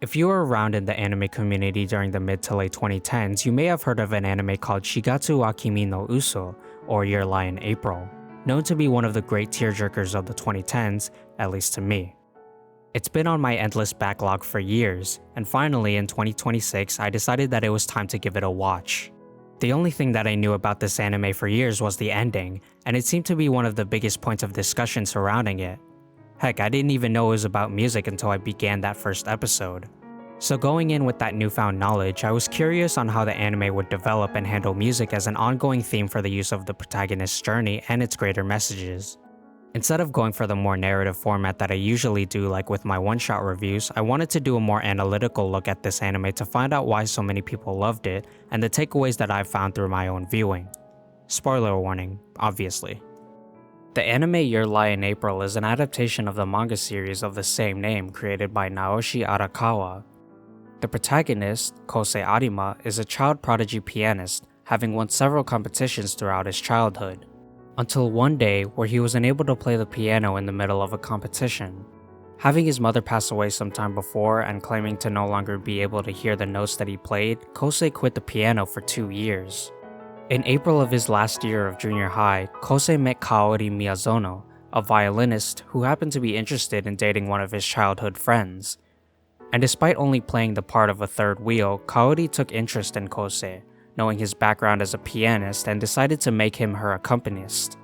If you were around in the anime community during the mid to late 2010s, you may have heard of an anime called Shigatsu wa Kimi no Uso, or Your Lie in April, known to be one of the great tearjerkers of the 2010s, at least to me. It's been on my endless backlog for years, and finally in 2026 I decided that it was time to give it a watch. The only thing that I knew about this anime for years was the ending, and it seemed to be one of the biggest points of discussion surrounding it. Heck, I didn't even know it was about music until I began that first episode. So going in with that newfound knowledge, I was curious on how the anime would develop and handle music as an ongoing theme for the use of the protagonist's journey and its greater messages. Instead of going for the more narrative format that I usually do like with my one-shot reviews, I wanted to do a more analytical look at this anime to find out why so many people loved it and the takeaways that I've found through my own viewing. Spoiler warning, obviously. The anime Your Lie in April is an adaptation of the manga series of the same name created by Naoshi Arakawa. The protagonist, Kosei Arima, is a child prodigy pianist, having won several competitions throughout his childhood, until one day where he was unable to play the piano in the middle of a competition. Having his mother pass away sometime before and claiming to no longer be able to hear the notes that he played, Kosei quit the piano for 2 years. In April of his last year of junior high, Kosei met Kaori Miyazono, a violinist who happened to be interested in dating one of his childhood friends. And despite only playing the part of a third wheel, Kaori took interest in Kosei, knowing his background as a pianist, and decided to make him her accompanist.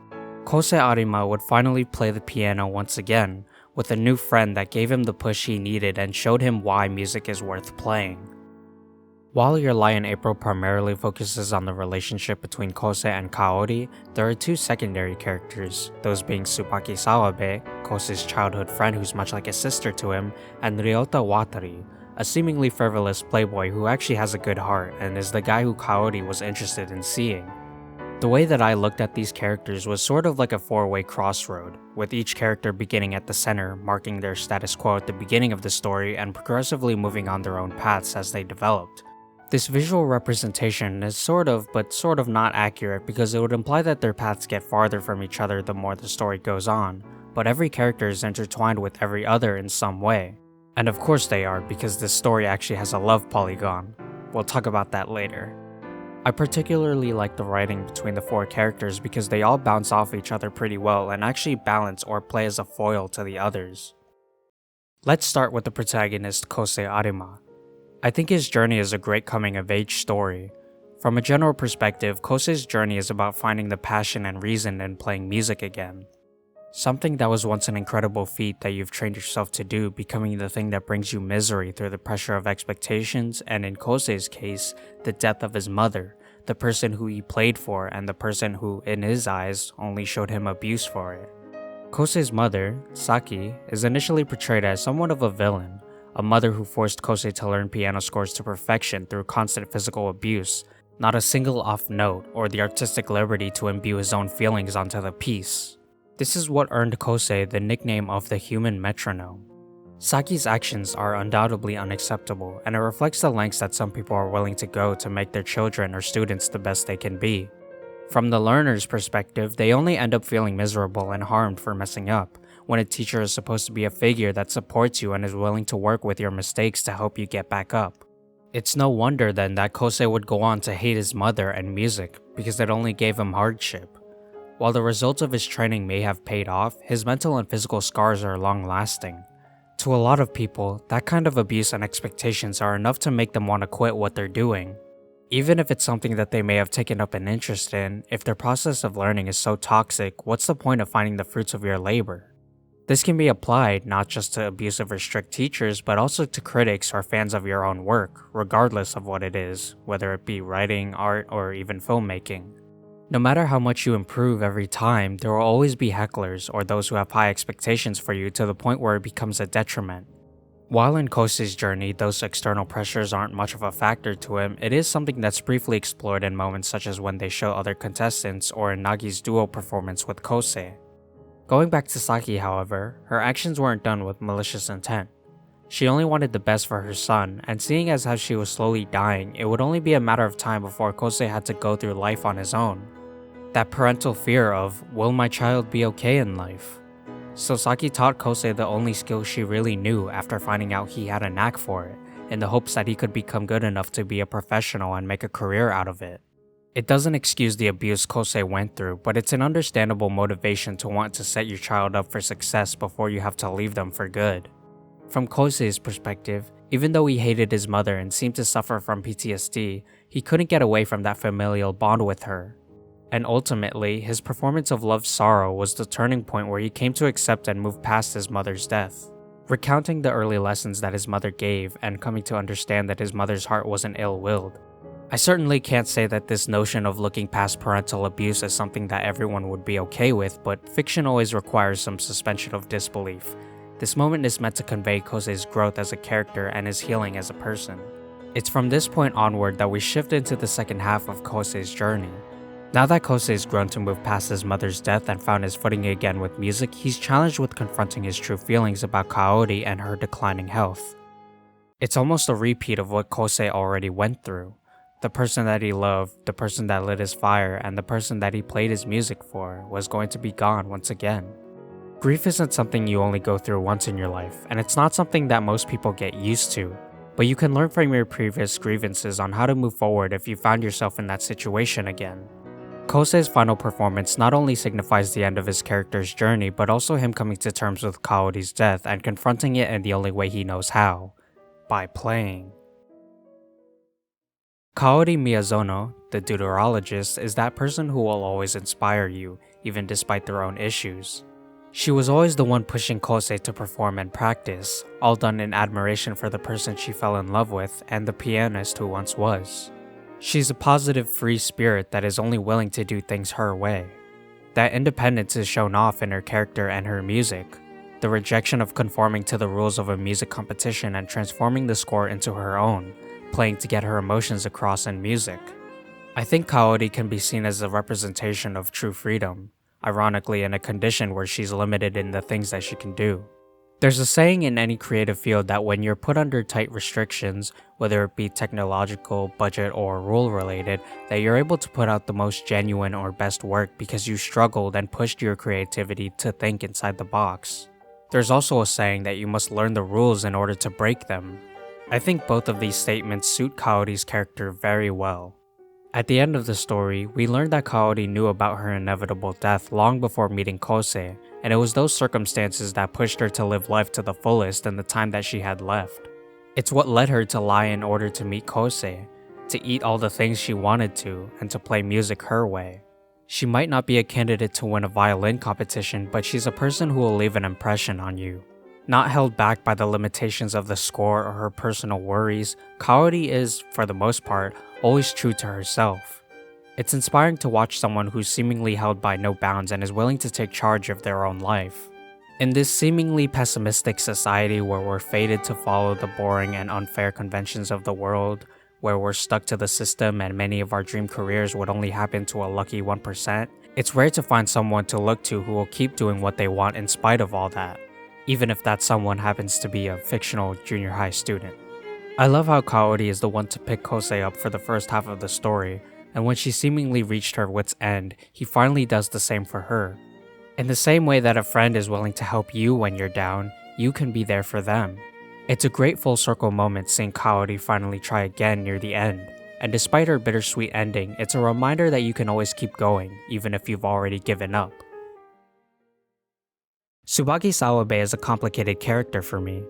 Kosei Arima would finally play the piano once again, with a new friend that gave him the push he needed and showed him why music is worth playing. While Your Lie in April primarily focuses on the relationship between Kosei and Kaori, there are two secondary characters, those being Tsubaki Sawabe, Kosei's childhood friend who's much like a sister to him, and Ryota Watari, a seemingly frivolous playboy who actually has a good heart and is the guy who Kaori was interested in seeing. The way that I looked at these characters was sort of like a four-way crossroad, with each character beginning at the center, marking their status quo at the beginning of the story and progressively moving on their own paths as they developed. This visual representation is sort of not accurate because it would imply that their paths get farther from each other the more the story goes on, but every character is intertwined with every other in some way. And of course they are, because this story actually has a love polygon. We'll talk about that later. I particularly like the writing between the four characters because they all bounce off each other pretty well and actually balance or play as a foil to the others. Let's start with the protagonist Kosei Arima. I think his journey is a great coming-of-age story. From a general perspective, Kosei's journey is about finding the passion and reason in playing music again. Something that was once an incredible feat that you've trained yourself to do becoming the thing that brings you misery through the pressure of expectations and, in Kosei's case, the death of his mother, the person who he played for and the person who, in his eyes, only showed him abuse for it. Kosei's mother, Saki, is initially portrayed as somewhat of a villain, a mother who forced Kosei to learn piano scores to perfection through constant physical abuse, not a single off note or the artistic liberty to imbue his own feelings onto the piece. This is what earned Kosei the nickname of the human metronome. Saki's actions are undoubtedly unacceptable, and it reflects the lengths that some people are willing to go to make their children or students the best they can be. From the learner's perspective, they only end up feeling miserable and harmed for messing up, when a teacher is supposed to be a figure that supports you and is willing to work with your mistakes to help you get back up. It's no wonder then that Kosei would go on to hate his mother and music, because it only gave him hardship. While the results of his training may have paid off, his mental and physical scars are long-lasting. To a lot of people, that kind of abuse and expectations are enough to make them want to quit what they're doing. Even if it's something that they may have taken up an interest in, if their process of learning is so toxic, what's the point of finding the fruits of your labor? This can be applied not just to abusive or strict teachers, but also to critics or fans of your own work, regardless of what it is, whether it be writing, art, or even filmmaking. No matter how much you improve every time, there will always be hecklers or those who have high expectations for you to the point where it becomes a detriment. While in Kosei's journey, those external pressures aren't much of a factor to him, it is something that's briefly explored in moments such as when they show other contestants or in Nagi's duo performance with Kosei. Going back to Saki, however, her actions weren't done with malicious intent. She only wanted the best for her son, and seeing as how she was slowly dying, it would only be a matter of time before Kosei had to go through life on his own. That parental fear of, will my child be okay in life? So Saki taught Kosei the only skill she really knew after finding out he had a knack for it, in the hopes that he could become good enough to be a professional and make a career out of it. It doesn't excuse the abuse Kosei went through, but it's an understandable motivation to want to set your child up for success before you have to leave them for good. From Kosei's perspective, even though he hated his mother and seemed to suffer from PTSD, he couldn't get away from that familial bond with her. And ultimately, his performance of Love's Sorrow was the turning point where he came to accept and move past his mother's death. Recounting the early lessons that his mother gave and coming to understand that his mother's heart wasn't ill-willed. I certainly can't say that this notion of looking past parental abuse is something that everyone would be okay with, but fiction always requires some suspension of disbelief. This moment is meant to convey Kosei's growth as a character and his healing as a person. It's from this point onward that we shift into the second half of Kosei's journey. Now that Kosei's grown to move past his mother's death and found his footing again with music, he's challenged with confronting his true feelings about Kaori and her declining health. It's almost a repeat of what Kosei already went through. The person that he loved, the person that lit his fire, and the person that he played his music for was going to be gone once again. Grief isn't something you only go through once in your life, and it's not something that most people get used to, but you can learn from your previous grievances on how to move forward if you found yourself in that situation again. Kosei's final performance not only signifies the end of his character's journey, but also him coming to terms with Kaori's death and confronting it in the only way he knows how, by playing. Kaori Miyazono, the deuterologist, is that person who will always inspire you, even despite their own issues. She was always the one pushing Kosei to perform and practice, all done in admiration for the person she fell in love with and the pianist who once was. She's a positive, free spirit that is only willing to do things her way. That independence is shown off in her character and her music. The rejection of conforming to the rules of a music competition and transforming the score into her own, playing to get her emotions across in music. I think Kaori can be seen as a representation of true freedom, ironically in a condition where she's limited in the things that she can do. There's a saying in any creative field that when you're put under tight restrictions, whether it be technological, budget, or rule related, that you're able to put out the most genuine or best work because you struggled and pushed your creativity to think inside the box. There's also a saying that you must learn the rules in order to break them. I think both of these statements suit Kaori's character very well. At the end of the story, we learn that Kaori knew about her inevitable death long before meeting Kosei, and it was those circumstances that pushed her to live life to the fullest in the time that she had left. It's what led her to lie in order to meet Kosei, to eat all the things she wanted to, and to play music her way. She might not be a candidate to win a violin competition, but she's a person who will leave an impression on you. Not held back by the limitations of the score or her personal worries, Kaori is, for the most part, always true to herself. It's inspiring to watch someone who's seemingly held by no bounds and is willing to take charge of their own life. In this seemingly pessimistic society where we're fated to follow the boring and unfair conventions of the world, where we're stuck to the system and many of our dream careers would only happen to a lucky 1%, it's rare to find someone to look to who will keep doing what they want in spite of all that, even if that someone happens to be a fictional junior high student. I love how Kaori is the one to pick Kosei up for the first half of the story, and when she seemingly reached her wit's end, he finally does the same for her. In the same way that a friend is willing to help you when you're down, you can be there for them. It's a great full circle moment seeing Kaori finally try again near the end, and despite her bittersweet ending, it's a reminder that you can always keep going, even if you've already given up. Tsubaki Sawabe is a complicated character for me.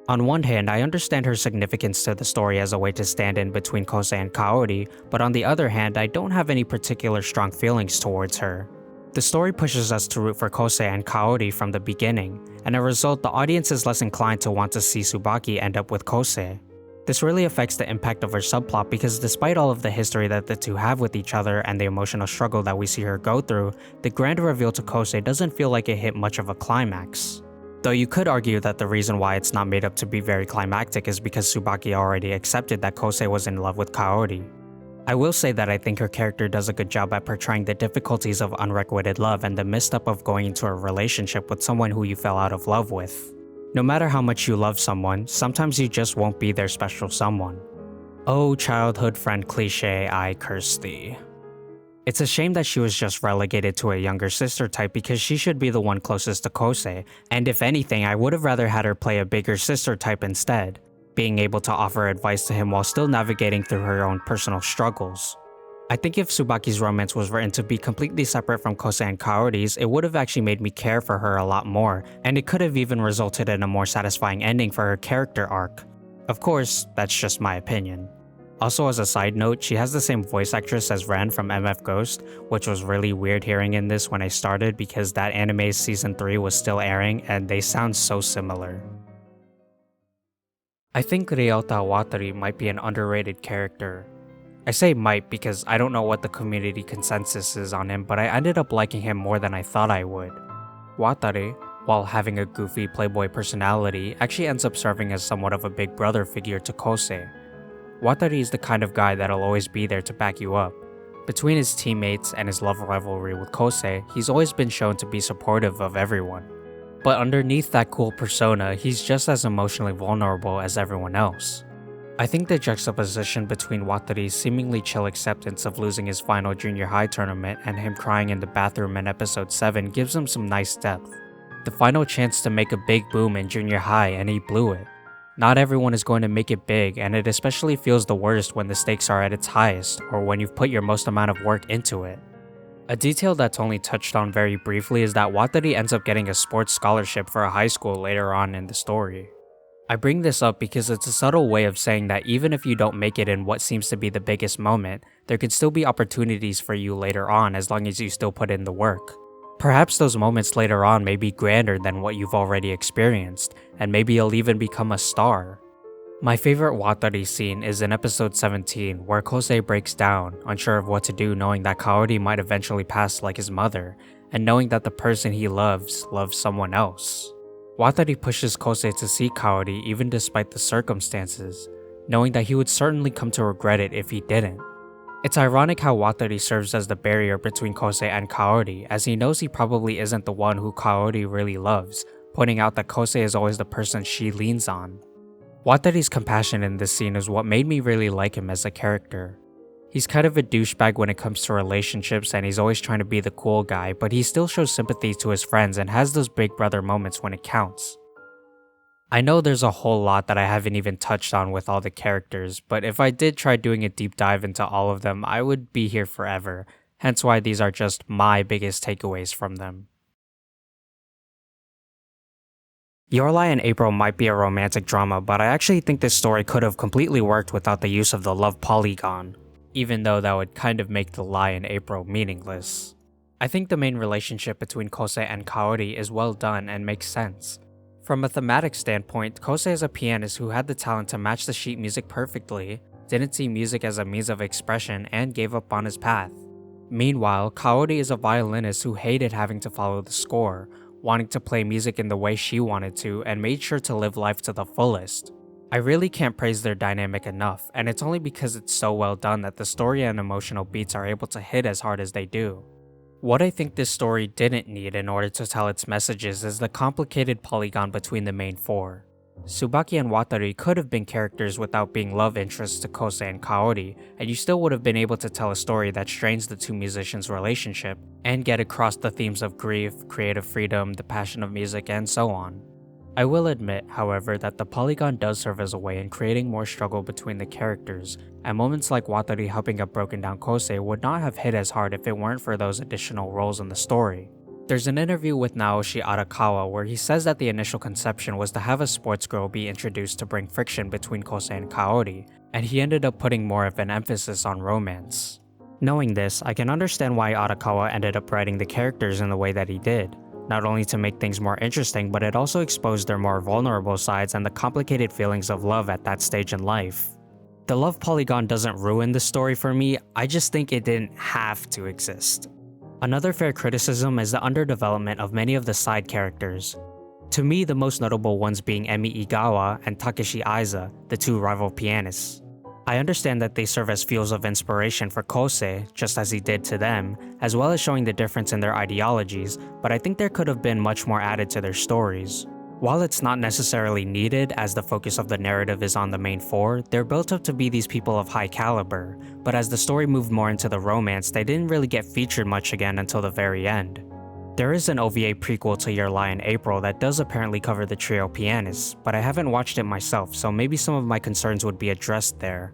On one hand, I understand her significance to the story as a way to stand in between Kosei and Kaori, but on the other hand, I don't have any particular strong feelings towards her. The story pushes us to root for Kosei and Kaori from the beginning, and as a result, the audience is less inclined to want to see Tsubaki end up with Kosei. This really affects the impact of her subplot because despite all of the history that the two have with each other and the emotional struggle that we see her go through, the grand reveal to Kosei doesn't feel like it hit much of a climax. Though you could argue that the reason why it's not made up to be very climactic is because Tsubaki already accepted that Kosei was in love with Kaori. I will say that I think her character does a good job at portraying the difficulties of unrequited love and the misstep of going into a relationship with someone who you fell out of love with. No matter how much you love someone, sometimes you just won't be their special someone. Oh, childhood friend cliche, I curse thee. It's a shame that she was just relegated to a younger sister type because she should be the one closest to Kosei, and if anything, I would have rather had her play a bigger sister type instead. being able to offer advice to him while still navigating through her own personal struggles. I think if Tsubaki's romance was written to be completely separate from Kosei and Kaori's, it would have actually made me care for her a lot more, and it could have even resulted in a more satisfying ending for her character arc. Of course, that's just my opinion. Also, as a side note, she has the same voice actress as Ren from MF Ghost, which was really weird hearing in this when I started because that anime's season 3 was still airing and they sound so similar. I think Ryota Watari might be an underrated character. I say might because I don't know what the community consensus is on him, but I ended up liking him more than I thought I would. Watari, while having a goofy playboy personality, actually ends up serving as somewhat of a big brother figure to Kosei. Watari is the kind of guy that'll always be there to back you up. Between his teammates and his love rivalry with Kosei, he's always been shown to be supportive of everyone. But underneath that cool persona, he's just as emotionally vulnerable as everyone else. I think the juxtaposition between Watari's seemingly chill acceptance of losing his final junior high tournament and him crying in the bathroom in episode 7 gives him some nice depth. The final chance to make a big boom in junior high and he blew it. Not everyone is going to make it big, and it especially feels the worst when the stakes are at its highest or when you've put your most amount of work into it. A detail that's only touched on very briefly is that Watari ends up getting a sports scholarship for a high school later on in the story. I bring this up because it's a subtle way of saying that even if you don't make it in what seems to be the biggest moment, there can still be opportunities for you later on as long as you still put in the work. Perhaps those moments later on may be grander than what you've already experienced, and maybe you'll even become a star. My favorite Watari scene is in episode 17, where Kosei breaks down, unsure of what to do knowing that Kaori might eventually pass like his mother, and knowing that the person he loves someone else. Watari pushes Kosei to see Kaori even despite the circumstances, knowing that he would certainly come to regret it if he didn't. It's ironic how Watari serves as the barrier between Kosei and Kaori, as he knows he probably isn't the one who Kaori really loves, pointing out that Kosei is always the person she leans on. Watari's compassion in this scene is what made me really like him as a character. He's kind of a douchebag when it comes to relationships and he's always trying to be the cool guy, but he still shows sympathy to his friends and has those big brother moments when it counts. I know there's a whole lot that I haven't even touched on with all the characters, but if I did try doing a deep dive into all of them, I would be here forever, hence why these are just my biggest takeaways from them. Your Lie in April might be a romantic drama, but I actually think this story could have completely worked without the use of the love polygon, even though that would kind of make the Lie in April meaningless. I think the main relationship between Kosei and Kaori is well done and makes sense. From a thematic standpoint, Kosei is a pianist who had the talent to match the sheet music perfectly, didn't see music as a means of expression, and gave up on his path. Meanwhile, Kaori is a violinist who hated having to follow the score, wanting to play music in the way she wanted to, and made sure to live life to the fullest. I really can't praise their dynamic enough, and it's only because it's so well done that the story and emotional beats are able to hit as hard as they do. What I think this story didn't need in order to tell its messages is the complicated polygon between the main four. Tsubaki and Watari could have been characters without being love interests to Kosei and Kaori, and you still would have been able to tell a story that strains the two musicians' relationship, and get across the themes of grief, creative freedom, the passion of music, and so on. I will admit, however, that the polygon does serve as a way in creating more struggle between the characters, and moments like Watari helping a broken down Kosei would not have hit as hard if it weren't for those additional roles in the story. There's an interview with Naoshi Arakawa where he says that the initial conception was to have a sports girl be introduced to bring friction between Kosei and Kaori, and he ended up putting more of an emphasis on romance. Knowing this, I can understand why Arakawa ended up writing the characters in the way that he did. Not only to make things more interesting, but it also exposed their more vulnerable sides and the complicated feelings of love at that stage in life. The love polygon doesn't ruin the story for me, I just think it didn't have to exist. Another fair criticism is the underdevelopment of many of the side characters. To me, the most notable ones being Emi Igawa and Takeshi Aiza, the two rival pianists. I understand that they serve as fuels of inspiration for Kosei, just as he did to them, as well as showing the difference in their ideologies, but I think there could have been much more added to their stories. While it's not necessarily needed, as the focus of the narrative is on the main four, they're built up to be these people of high caliber, but as the story moved more into the romance, they didn't really get featured much again until the very end. There is an OVA prequel to Your Lie in April that does apparently cover the trio pianists, but I haven't watched it myself, so maybe some of my concerns would be addressed there.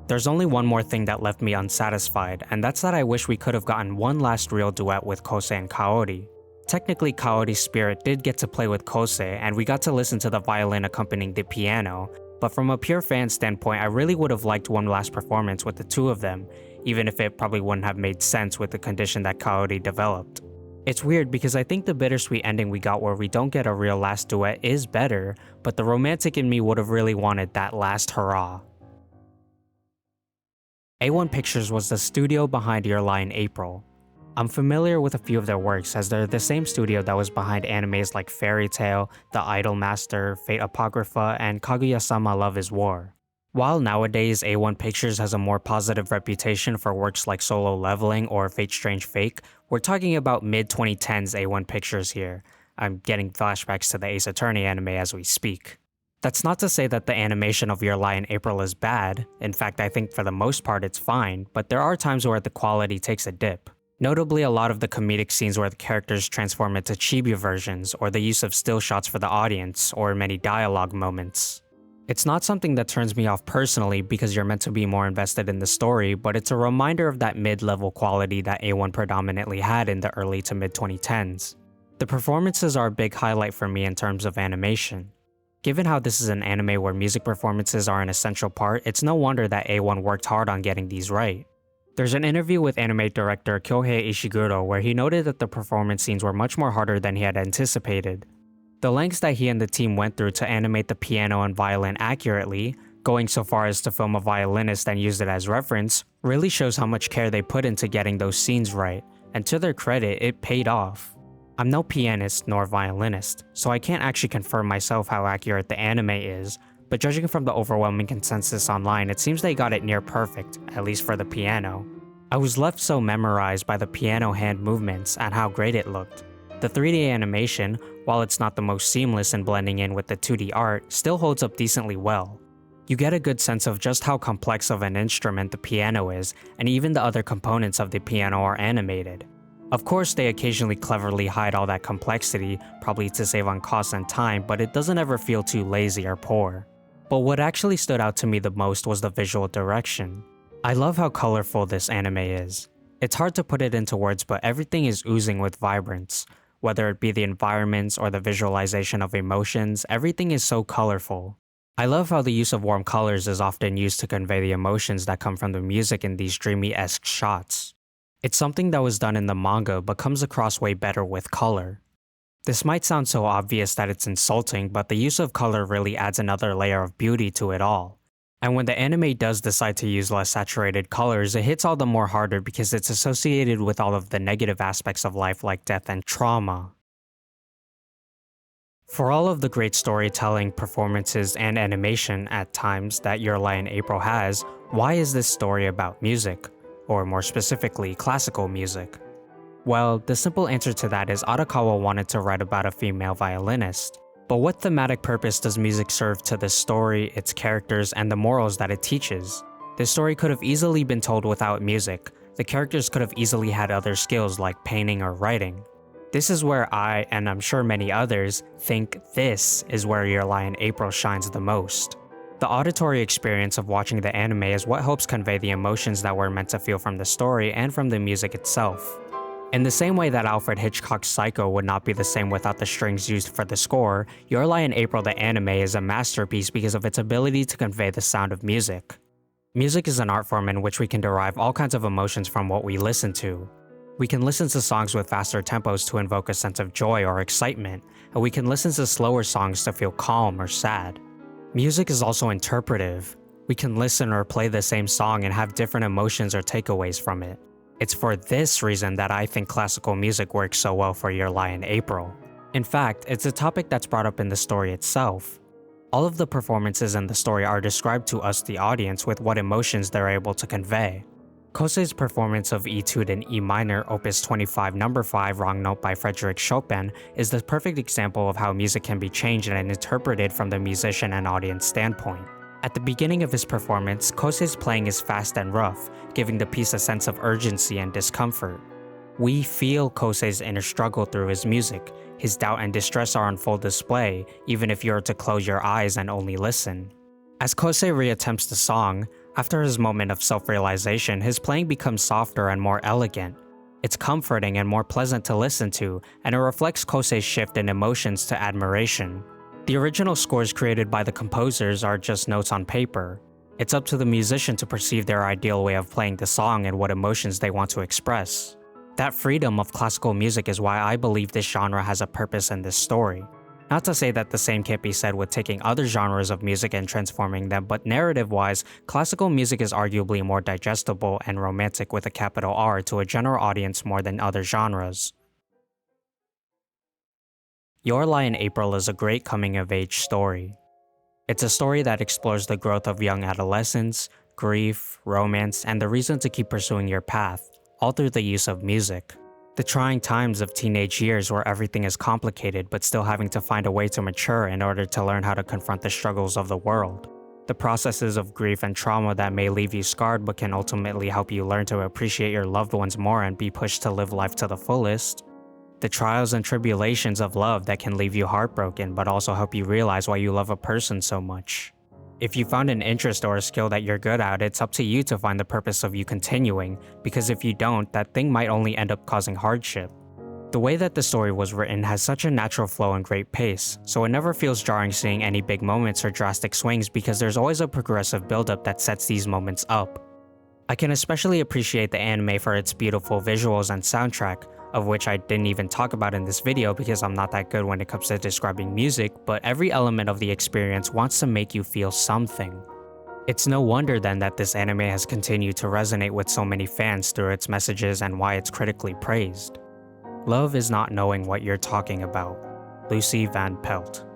There's only one more thing that left me unsatisfied, and that's that I wish we could have gotten one last real duet with Kosei and Kaori. Technically, Kaori's spirit did get to play with Kosei, and we got to listen to the violin accompanying the piano, but from a pure fan standpoint, I really would have liked one last performance with the two of them, even if it probably wouldn't have made sense with the condition that Kaori developed. It's weird because I think the bittersweet ending we got where we don't get a real last duet is better, but the romantic in me would have really wanted that last hurrah. A1 Pictures was the studio behind Your Lie in April. I'm familiar with a few of their works as they're the same studio that was behind animes like Fairy Tail, The Idolmaster, Fate Apocrypha, and Kaguya-sama Love is War. While nowadays A1 Pictures has a more positive reputation for works like Solo Leveling or Fate Strange Fake, we're talking about mid-2010s A1 Pictures here. I'm getting flashbacks to the Ace Attorney anime as we speak. That's not to say that the animation of Your Lie in April is bad. In fact, I think for the most part it's fine, but there are times where the quality takes a dip. Notably, a lot of the comedic scenes where the characters transform into chibi versions, or the use of still shots for the audience, or many dialogue moments. It's not something that turns me off personally because you're meant to be more invested in the story, but it's a reminder of that mid-level quality that A1 predominantly had in the early to mid-2010s. The performances are a big highlight for me in terms of animation. Given how this is an anime where music performances are an essential part, it's no wonder that A1 worked hard on getting these right. There's an interview with anime director Kyohei Ishiguro where he noted that the performance scenes were much more harder than he had anticipated. The lengths that he and the team went through to animate the piano and violin accurately, going so far as to film a violinist and use it as reference, really shows how much care they put into getting those scenes right, and to their credit, it paid off. I'm no pianist nor violinist, so I can't actually confirm myself how accurate the anime is, but judging from the overwhelming consensus online, it seems they got it near perfect, at least for the piano. I was left so memorized by the piano hand movements and how great it looked. The 3D animation, while it's not the most seamless in blending in with the 2D art, still holds up decently well. You get a good sense of just how complex of an instrument the piano is, and even the other components of the piano are animated. Of course, they occasionally cleverly hide all that complexity, probably to save on cost and time, but it doesn't ever feel too lazy or poor. But what actually stood out to me the most was the visual direction. I love how colorful this anime is. It's hard to put it into words, but everything is oozing with vibrance. Whether it be the environments or the visualization of emotions, everything is so colorful. I love how the use of warm colors is often used to convey the emotions that come from the music in these dreamy-esque shots. It's something that was done in the manga but comes across way better with color. This might sound so obvious that it's insulting, but the use of color really adds another layer of beauty to it all. And when the anime does decide to use less saturated colors, it hits all the more harder because it's associated with all of the negative aspects of life like death and trauma. For all of the great storytelling, performances, and animation at times that Your Lie in April has, why is this story about music? Or more specifically, classical music? Well, the simple answer to that is Arakawa wanted to write about a female violinist. But what thematic purpose does music serve to this story, its characters, and the morals that it teaches? This story could have easily been told without music. The characters could have easily had other skills like painting or writing. This is where I, and I'm sure many others, think this is where Your Lie in April shines the most. The auditory experience of watching the anime is what helps convey the emotions that we're meant to feel from the story and from the music itself. In the same way that Alfred Hitchcock's Psycho would not be the same without the strings used for the score, Your Lie in April the anime is a masterpiece because of its ability to convey the sound of music. Music is an art form in which we can derive all kinds of emotions from what we listen to. We can listen to songs with faster tempos to invoke a sense of joy or excitement, and we can listen to slower songs to feel calm or sad. Music is also interpretive. We can listen or play the same song and have different emotions or takeaways from it. It's for this reason that I think classical music works so well for Your Lie in April. In fact, it's a topic that's brought up in the story itself. All of the performances in the story are described to us, the audience, with what emotions they're able to convey. Kosei's performance of Etude in E minor, Opus 25 No. 5, Wrong Note by Frédéric Chopin, is the perfect example of how music can be changed and interpreted from the musician and audience standpoint. At the beginning of his performance, Kosei's playing is fast and rough, giving the piece a sense of urgency and discomfort. We feel Kosei's inner struggle through his music. His doubt and distress are on full display, even if you were to close your eyes and only listen. As Kosei reattempts the song, after his moment of self-realization, his playing becomes softer and more elegant. It's comforting and more pleasant to listen to, and it reflects Kosei's shift in emotions to admiration. The original scores created by the composers are just notes on paper. It's up to the musician to perceive their ideal way of playing the song and what emotions they want to express. That freedom of classical music is why I believe this genre has a purpose in this story. Not to say that the same can't be said with taking other genres of music and transforming them, but narrative-wise, classical music is arguably more digestible and romantic with a capital R to a general audience more than other genres. Your Lie in April is a great coming-of-age story. It's a story that explores the growth of young adolescents, grief, romance, and the reason to keep pursuing your path, all through the use of music. The trying times of teenage years where everything is complicated but still having to find a way to mature in order to learn how to confront the struggles of the world. The processes of grief and trauma that may leave you scarred but can ultimately help you learn to appreciate your loved ones more and be pushed to live life to the fullest. The trials and tribulations of love that can leave you heartbroken but also help you realize why you love a person so much. If you found an interest or a skill that you're good at, it's up to you to find the purpose of you continuing, because if you don't, that thing might only end up causing hardship. The way that the story was written has such a natural flow and great pace, so it never feels jarring seeing any big moments or drastic swings because there's always a progressive buildup that sets these moments up. I can especially appreciate the anime for its beautiful visuals and soundtrack, of which I didn't even talk about in this video because I'm not that good when it comes to describing music, but every element of the experience wants to make you feel something. It's no wonder then that this anime has continued to resonate with so many fans through its messages and why it's critically praised. Love is not knowing what you're talking about. Lucy Van Pelt.